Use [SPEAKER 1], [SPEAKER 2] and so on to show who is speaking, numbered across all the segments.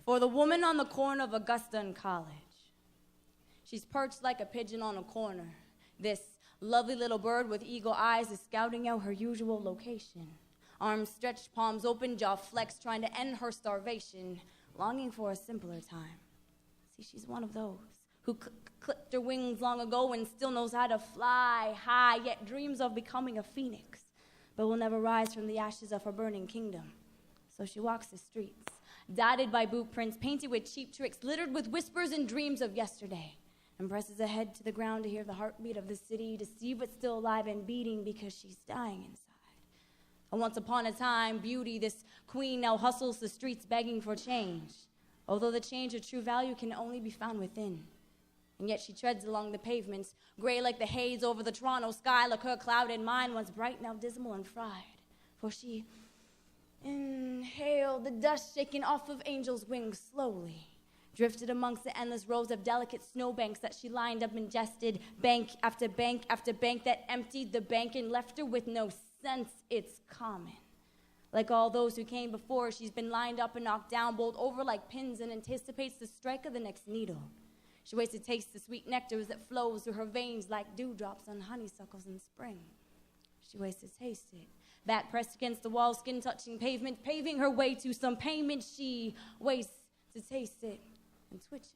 [SPEAKER 1] for the woman on the corner of Augusta and College. She's perched like a pigeon on a corner. This lovely little bird with eagle eyes is scouting out her usual location. Arms stretched, palms open, jaw flexed, trying to end her starvation, longing for a simpler time. See, she's one of those who clipped her wings long ago and still knows how to fly high, yet dreams of becoming a phoenix, but will never rise from the ashes of her burning kingdom. So she walks the streets, dotted by boot prints, painted with cheap tricks, littered with whispers and dreams of yesterday, and presses ahead to the ground to hear the heartbeat of the city, to see what's still alive and beating because she's dying inside. And once upon a time, beauty, this queen, now hustles the streets begging for change, although the change of true value can only be found within. And yet she treads along the pavements, gray like the haze over the Toronto sky, like her clouded mind, once bright, now dismal and fried. For she inhaled the dust shaken off of angels' wings slowly, drifted amongst the endless rows of delicate snowbanks that she lined up, ingested bank after bank after bank that emptied the bank and left her with no sense. It's common. Like all those who came before, she's been lined up and knocked down, bowled over like pins, and anticipates the strike of the next needle. She waits to taste the sweet nectar that flows through her veins like dewdrops on honeysuckles in spring. She waits to taste it. Back pressed against the wall, skin touching pavement, paving her way to some payment. She waits to taste it and twitches.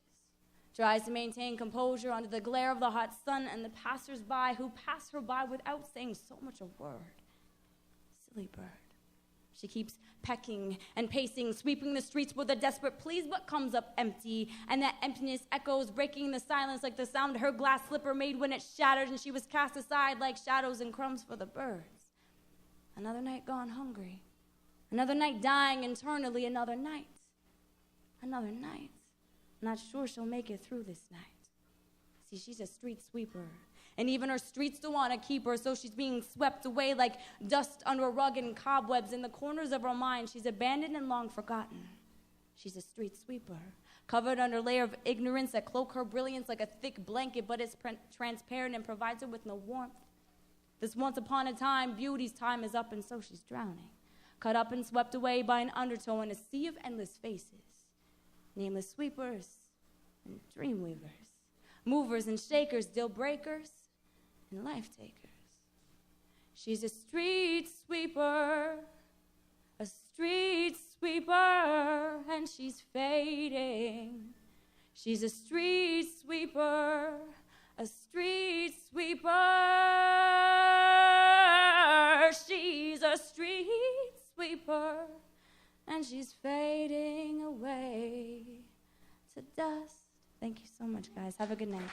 [SPEAKER 1] Tries to maintain composure under the glare of the hot sun and the passers-by who pass her by without saying so much a word. Silly bird. She keeps pecking and pacing, sweeping the streets with a desperate please, but comes up empty. And that emptiness echoes, breaking the silence like the sound her glass slipper made when it shattered and she was cast aside like shadows and crumbs for the birds. Another night gone hungry. Another night dying internally. Another night. Another night. Not sure she'll make it through this night. See, she's a street sweeper. And even her streets don't want to keep her, so she's being swept away like dust under a rug and cobwebs in the corners of her mind. She's abandoned and long forgotten. She's a street sweeper, covered under a layer of ignorance that cloak her brilliance like a thick blanket, but it's transparent and provides her with no warmth. This once upon a time, beauty's time is up, and so she's drowning, cut up and swept away by an undertow in a sea of endless faces, nameless sweepers and dream weavers, movers and shakers, deal breakers and life takers. She's a street sweeper, and she's fading. She's a street sweeper, she's a street sweeper, and she's fading away to dust. Thank you so much, guys. Have a good night.